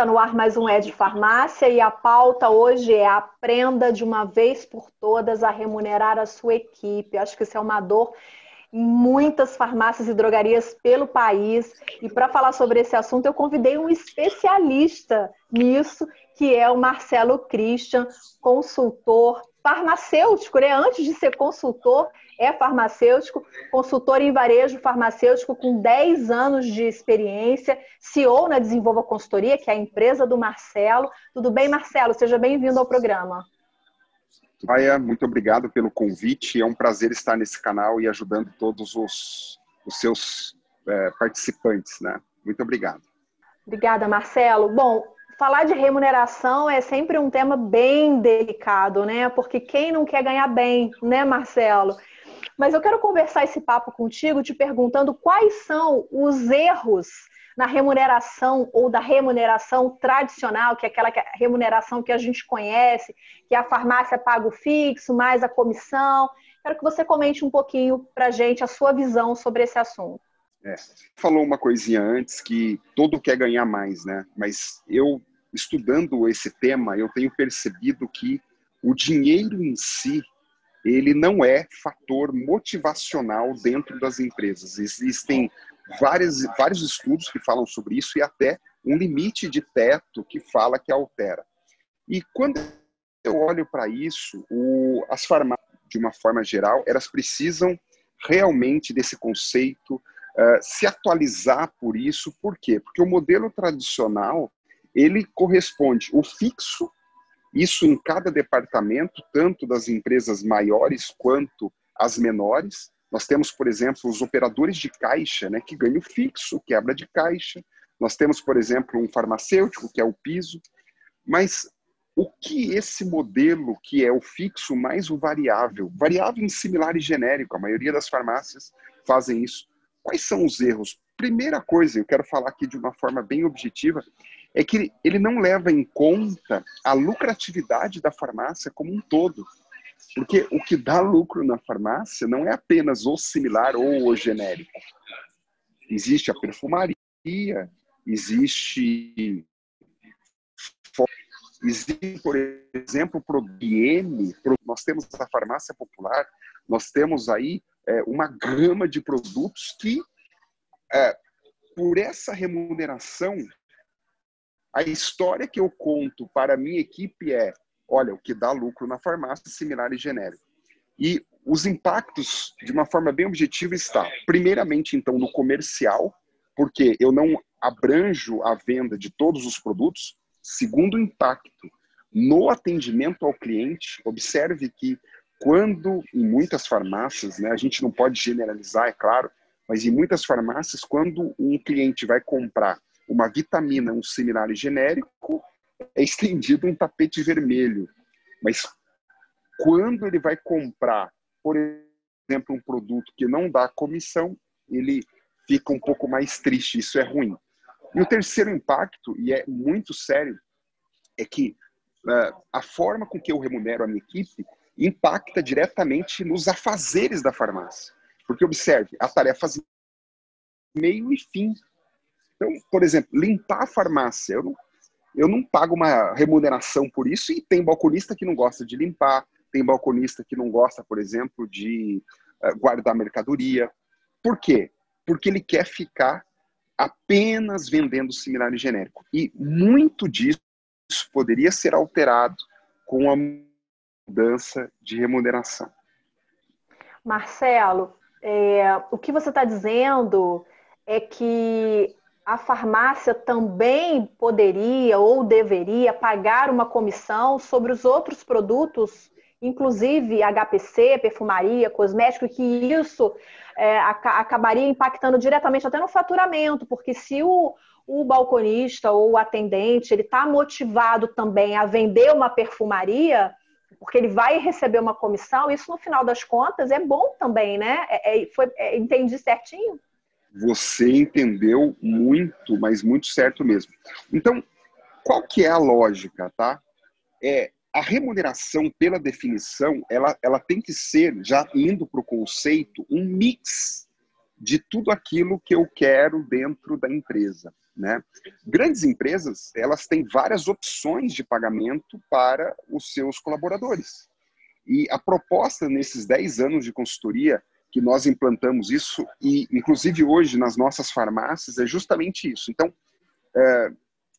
está no ar mais um É de Farmácia e a pauta hoje é: aprenda de uma vez por todas a remunerar a sua equipe. Acho que isso é uma dor em muitas farmácias e drogarias pelo país. E para falar sobre esse assunto, eu convidei um especialista nisso, que é o Marcelo Christian, consultor farmacêutico, né? Antes de ser consultor, é farmacêutico, consultor em varejo farmacêutico com 10 anos de experiência, CEO na Desenvolva Consultoria, que é a empresa do Marcelo. Tudo bem, Marcelo? Seja bem-vindo ao programa. Maia, muito obrigado pelo convite. É um prazer estar nesse canal e ajudando todos os seus participantes, né? Muito obrigado. Obrigada, Marcelo. Bom, falar de remuneração é sempre um tema bem delicado, né? Porque quem não quer ganhar bem, né, Marcelo? Mas eu quero conversar esse papo contigo te perguntando quais são os erros na remuneração ou da remuneração tradicional, que é aquela remuneração que a gente conhece, que a farmácia paga o fixo, mais a comissão. Quero que você comente um pouquinho para a gente a sua visão sobre esse assunto. Falou uma coisinha antes que todo quer ganhar mais, né? Mas eu, estudando esse tema, eu tenho percebido que o dinheiro em si, ele não é fator motivacional dentro das empresas. Existem vários estudos que falam sobre isso e até um limite de teto que fala que altera. E quando eu olho para isso, as farmácias, de uma forma geral, elas precisam realmente desse conceito, se atualizar por isso. Por quê? Porque o modelo tradicional, ele corresponde o fixo, isso em cada departamento, tanto das empresas maiores quanto as menores. Nós temos, por exemplo, os operadores de caixa, né, que ganham fixo, quebra de caixa. Nós temos, por exemplo, um farmacêutico, que é o piso. Mas o que esse modelo, que é o fixo mais o variável em similar e genérico, a maioria das farmácias fazem isso. Quais são os erros? Primeira coisa, eu quero falar aqui de uma forma bem objetiva, é que ele não leva em conta a lucratividade da farmácia como um todo. Porque o que dá lucro na farmácia não é apenas o similar ou o genérico. Existe a perfumaria, existe, por exemplo, o higiene. Nós temos a farmácia popular, nós temos aí uma gama de produtos que, por essa remuneração, a história que eu conto para a minha equipe é: olha, o que dá lucro na farmácia, similar e genérico. E os impactos, de uma forma bem objetiva, está, primeiramente, então, no comercial, porque eu não abranjo a venda de todos os produtos. Segundo impacto, no atendimento ao cliente. Observe que quando, em muitas farmácias, né, a gente não pode generalizar, é claro, mas em muitas farmácias, quando um cliente vai comprar uma vitamina, um similar e genérico, é estendido um tapete vermelho. Mas quando ele vai comprar, por exemplo, um produto que não dá comissão, ele fica um pouco mais triste. Isso é ruim. E o terceiro impacto, e é muito sério, é que a forma com que eu remunero a minha equipe impacta diretamente nos afazeres da farmácia. Porque, observe, a tarefa meio e fim. Então, por exemplo, limpar a farmácia, eu não pago uma remuneração por isso, e tem balconista que não gosta de limpar, tem balconista que não gosta, por exemplo, de guardar mercadoria. Por quê? Porque ele quer ficar apenas vendendo similar e genérico. E muito disso poderia ser alterado com a mudança de remuneração. Marcelo, o que você está dizendo é que a farmácia também poderia ou deveria pagar uma comissão sobre os outros produtos, inclusive HPC, perfumaria, cosmético, que isso acabaria impactando diretamente até no faturamento, porque se o balconista ou o atendente ele está motivado também a vender uma perfumaria, porque ele vai receber uma comissão, isso no final das contas é bom também, né? Entendi certinho? Você entendeu muito, mas muito certo mesmo. Então, qual que é a lógica, tá? A remuneração, pela definição, ela tem que ser, já indo para o conceito, um mix de tudo aquilo que eu quero dentro da empresa, né? Grandes empresas, elas têm várias opções de pagamento para os seus colaboradores. E a proposta nesses 10 anos de consultoria, que nós implantamos isso, e inclusive hoje nas nossas farmácias, é justamente isso. Então,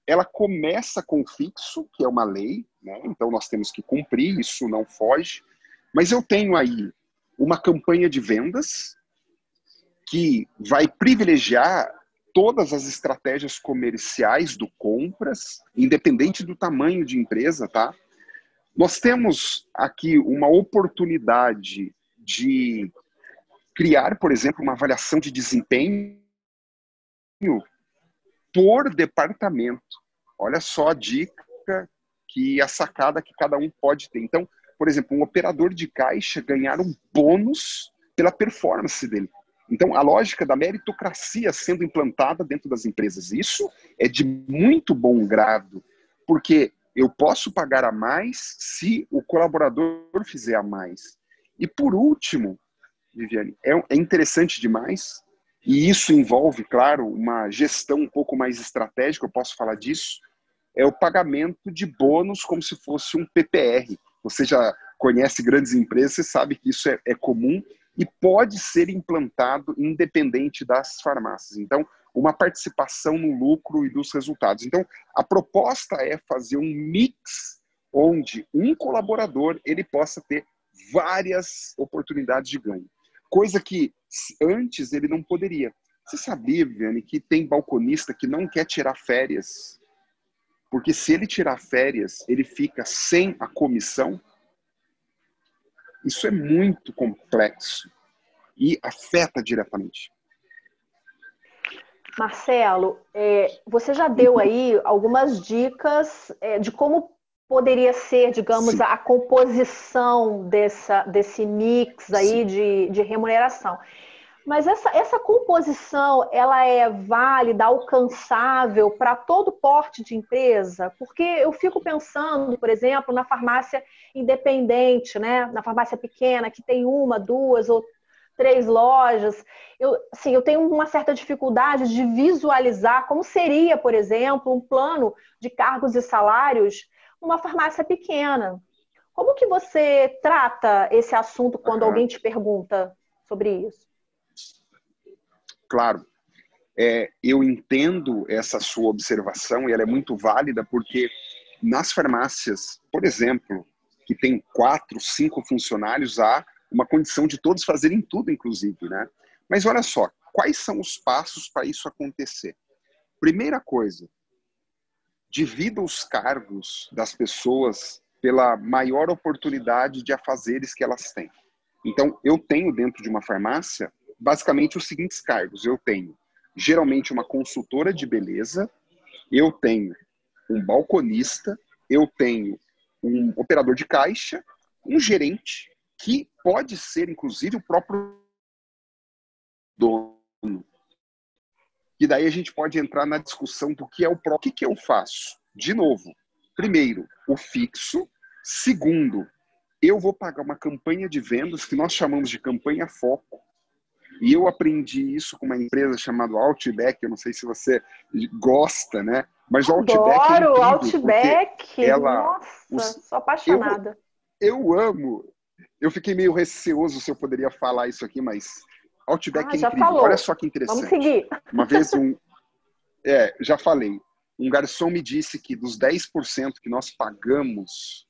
ela começa com o fixo, que é uma lei, né? Então nós temos que cumprir, isso não foge. Mas eu tenho aí uma campanha de vendas que vai privilegiar todas as estratégias comerciais do compras, independente do tamanho de empresa, tá? Nós temos aqui uma oportunidade de criar, por exemplo, uma avaliação de desempenho por departamento. Olha só a dica que a sacada que cada um pode ter. Então, por exemplo, um operador de caixa ganhar um bônus pela performance dele. Então, a lógica da meritocracia sendo implantada dentro das empresas. Isso é de muito bom grado, porque eu posso pagar a mais se o colaborador fizer a mais. E por último, Viviane, é interessante demais, e isso envolve, claro, uma gestão um pouco mais estratégica, eu posso falar disso, é o pagamento de bônus como se fosse um PPR. Você já conhece grandes empresas, você sabe que isso é comum e pode ser implantado independente das farmácias. Então, uma participação no lucro e dos resultados. Então, a proposta é fazer um mix onde um colaborador ele possa ter várias oportunidades de ganho. Coisa que antes ele não poderia. Você sabia, Viviane, que tem balconista que não quer tirar férias? Porque se ele tirar férias, ele fica sem a comissão? Isso é muito complexo e afeta diretamente. Marcelo, você já deu aí algumas dicas de como poderia ser, digamos, Sim. a composição desse mix aí de remuneração. Mas essa composição, ela é válida, alcançável para todo porte de empresa? Porque eu fico pensando, por exemplo, na farmácia independente, né? Na farmácia pequena, que tem uma, duas ou 3 lojas. Eu tenho uma certa dificuldade de visualizar como seria, por exemplo, um plano de cargos e salários numa farmácia pequena. Como que você trata esse assunto quando alguém te pergunta sobre isso? Claro, eu entendo essa sua observação e ela é muito válida porque nas farmácias, por exemplo, que tem 4, 5 funcionários, há uma condição de todos fazerem tudo, inclusive, né? Mas olha só, quais são os passos para isso acontecer? Primeira coisa, divida os cargos das pessoas pela maior oportunidade de afazeres que elas têm. Então, eu tenho dentro de uma farmácia basicamente os seguintes cargos. Eu tenho, geralmente, uma consultora de beleza, eu tenho um balconista, eu tenho um operador de caixa, um gerente, que pode ser, inclusive, o próprio dono. E daí a gente pode entrar na discussão do que é o próprio. O que eu faço? De novo, primeiro, o fixo. Segundo, eu vou pagar uma campanha de vendas que nós chamamos de campanha foco. E eu aprendi isso com uma empresa chamada Outback, eu não sei se você gosta, né? Mas o Outback é incrível, Outback! Ela, nossa, sou apaixonada. Eu amo. Eu fiquei meio receoso se eu poderia falar isso aqui, mas Outback é já incrível. falou. Olha só que interessante. Vamos seguir. Uma vez já falei, um garçom me disse que dos 10% que nós pagamos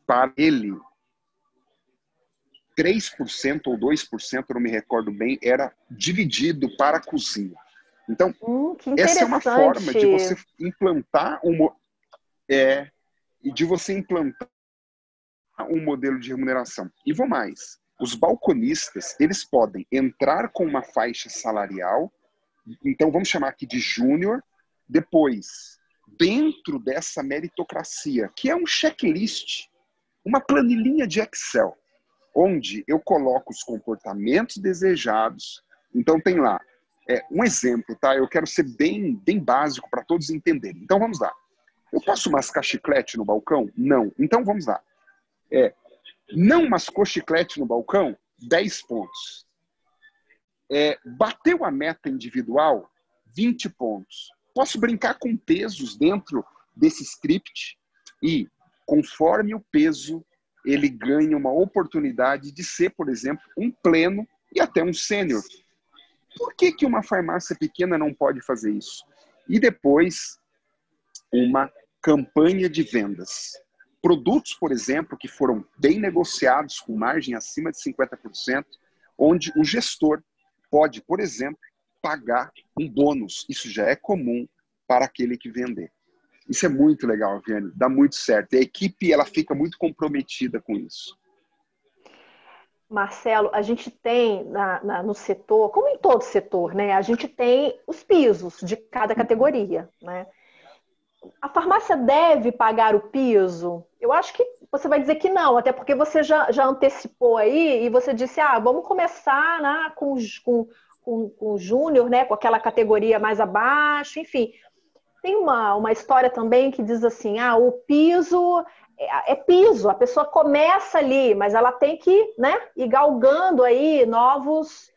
para ele, 3% ou 2%, eu não me recordo bem, era dividido para a cozinha. Então, essa é uma forma de você implantar um modelo de remuneração. E vou mais. Os balconistas, eles podem entrar com uma faixa salarial, então vamos chamar aqui de júnior, depois, dentro dessa meritocracia, que é um checklist, uma planilhinha de Excel, onde eu coloco os comportamentos desejados. Então tem lá um exemplo, tá? Eu quero ser bem básico para todos entenderem. Então vamos lá. Eu posso mascar chiclete no balcão? Não. Então vamos lá. Não mascou chiclete no balcão? 10 pontos. bateu a meta individual, 20 pontos. Posso brincar com pesos dentro desse script e, conforme o peso, ele ganha uma oportunidade de ser, por exemplo, um pleno e até um sênior. Por que que uma farmácia pequena não pode fazer isso? E depois, uma campanha de vendas. Produtos, por exemplo, que foram bem negociados com margem acima de 50%, onde o gestor pode, por exemplo, pagar um bônus. Isso já é comum para aquele que vender. Isso é muito legal, Viane, dá muito certo. E a equipe ela fica muito comprometida com isso. Marcelo, a gente tem no setor, como em todo setor, né? A gente tem os pisos de cada categoria, né? A farmácia deve pagar o piso? Eu acho que você vai dizer que não, até porque você já antecipou aí e você disse, vamos começar, né, com o júnior, né, com aquela categoria mais abaixo, enfim. Tem uma história também que diz assim, o piso é piso, a pessoa começa ali, mas ela tem que, né, ir galgando aí novas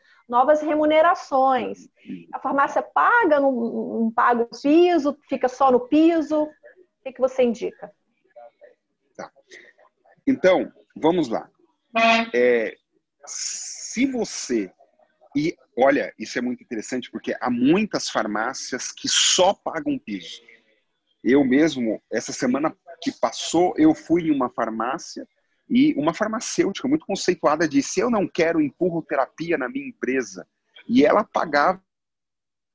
remunerações. A farmácia paga, não paga o piso, fica só no piso? O que você indica? Tá. Então, vamos lá. Se você... E, olha, isso é muito interessante porque há muitas farmácias que só pagam piso. Eu mesmo, essa semana que passou, eu fui em uma farmácia e uma farmacêutica muito conceituada disse, eu não quero empurroterapia na minha empresa. E ela pagava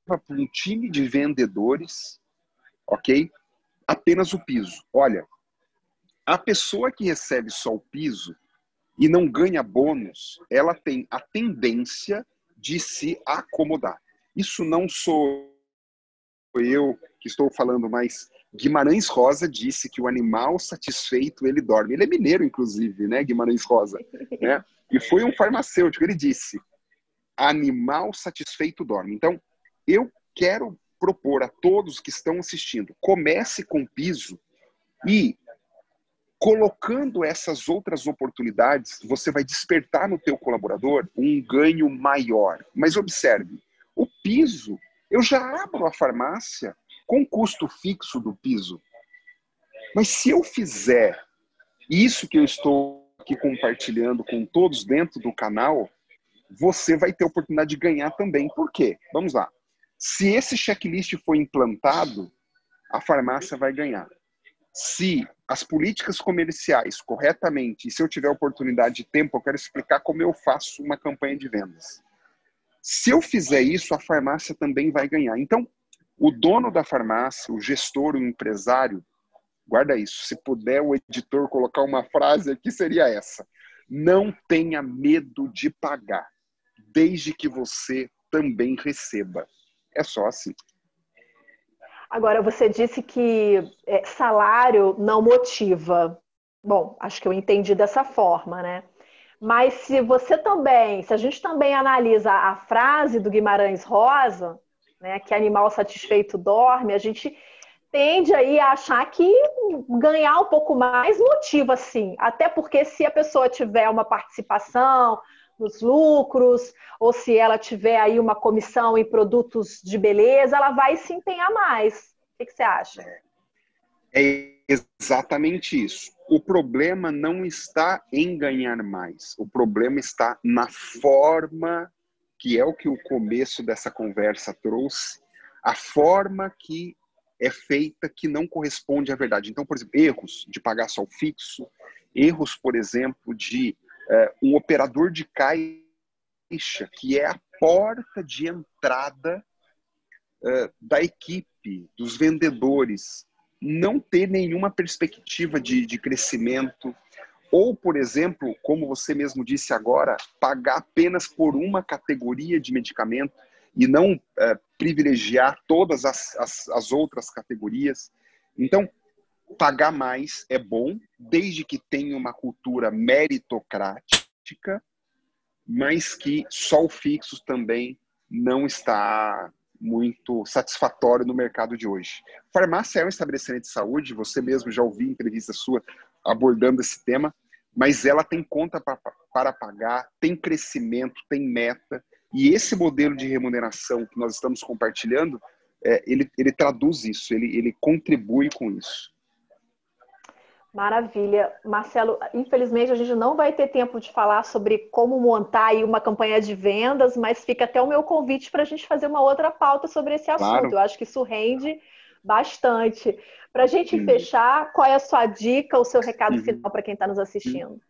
para um time de vendedores, ok? Apenas o piso. Olha, a pessoa que recebe só o piso e não ganha bônus, ela tem a tendência de se acomodar. Isso não sou eu que estou falando, mas Guimarães Rosa disse que o animal satisfeito, ele dorme. Ele é mineiro, inclusive, né, Guimarães Rosa? Né? E foi um farmacêutico, ele disse, animal satisfeito dorme. Então, eu quero propor a todos que estão assistindo, comece com piso e colocando essas outras oportunidades, você vai despertar no teu colaborador um ganho maior. Mas observe, o piso, eu já abro a farmácia com custo fixo do piso. Mas se eu fizer isso que eu estou aqui compartilhando com todos dentro do canal, você vai ter a oportunidade de ganhar também. Por quê? Vamos lá. Se esse checklist for implantado, a farmácia vai ganhar. Se as políticas comerciais corretamente, e se eu tiver oportunidade de tempo, eu quero explicar como eu faço uma campanha de vendas. Se eu fizer isso, a farmácia também vai ganhar. Então, o dono da farmácia, o gestor, o empresário, guarda isso. Se puder o editor colocar uma frase aqui, seria essa. Não tenha medo de pagar, desde que você também receba. É só assim. Agora, você disse que salário não motiva. Bom, acho que eu entendi dessa forma, né? Mas se a gente também analisa a frase do Guimarães Rosa, né, que animal satisfeito dorme, a gente tende aí a achar que ganhar um pouco mais motiva, sim. Até porque se a pessoa tiver uma participação nos lucros, ou se ela tiver aí uma comissão em produtos de beleza, ela vai se empenhar mais. O que você acha? É exatamente isso. O problema não está em ganhar mais. O problema está na forma, que é o que o começo dessa conversa trouxe, a forma que é feita que não corresponde à verdade. Então, por exemplo, erros de pagar só o fixo, erros, por exemplo, de um operador de caixa, que é a porta de entrada da equipe, dos vendedores, não ter nenhuma perspectiva de crescimento, ou, por exemplo, como você mesmo disse agora, pagar apenas por uma categoria de medicamento e não privilegiar todas as outras categorias. Então, pagar mais é bom, desde que tenha uma cultura meritocrática, mas que só o fixo também não está muito satisfatório no mercado de hoje. Farmácia é um estabelecimento de saúde, você mesmo já ouviu entrevista sua abordando esse tema, mas ela tem conta para pagar, tem crescimento, tem meta, E esse modelo de remuneração que nós estamos compartilhando, ele traduz isso, ele contribui com isso. Maravilha. Marcelo, infelizmente a gente não vai ter tempo de falar sobre como montar aí uma campanha de vendas, mas fica até o meu convite para a gente fazer uma outra pauta sobre esse assunto. Claro. Eu acho que isso rende bastante. Para a gente fechar, qual é a sua dica, o seu recado final para quem está nos assistindo?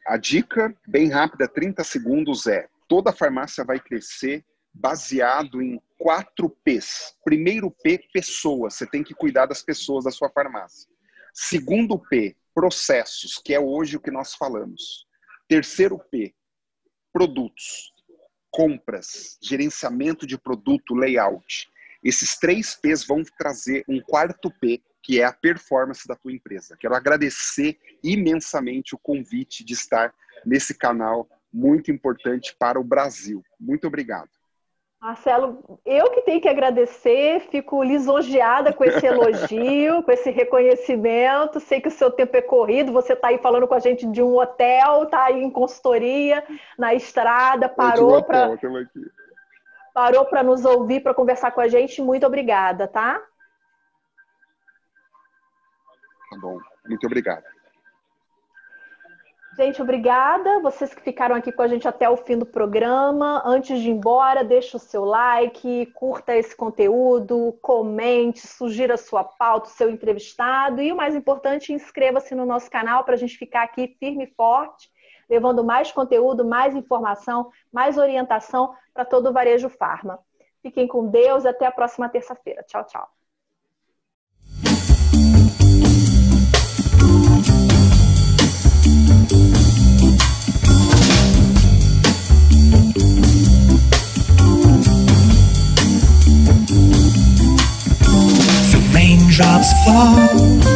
A dica, bem rápida, 30 segundos, toda farmácia vai crescer baseado em 4 P's. Primeiro P, pessoas. Você tem que cuidar das pessoas da sua farmácia. Segundo P, processos, que é hoje o que nós falamos. Terceiro P, produtos, compras, gerenciamento de produto, layout. Esses 3 P's vão trazer um 4º P, que é a performance da tua empresa. Quero agradecer imensamente o convite de estar nesse canal muito importante para o Brasil. Muito obrigado. Marcelo, eu que tenho que agradecer, fico lisonjeada com esse elogio, com esse reconhecimento. Sei que o seu tempo é corrido, você está aí falando com a gente de um hotel, está aí em consultoria, na estrada, parou para nos ouvir, para conversar com a gente. Muito obrigada, tá? Tá bom, muito obrigado. Gente, obrigada. Vocês que ficaram aqui com a gente até o fim do programa. Antes de ir embora, deixa o seu like, curta esse conteúdo, comente, sugira a sua pauta, o seu entrevistado. E o mais importante, inscreva-se no nosso canal para a gente ficar aqui firme e forte, levando mais conteúdo, mais informação, mais orientação para todo o Varejo Farma. Fiquem com Deus. Até a próxima terça-feira. Tchau, tchau. Raindrops fall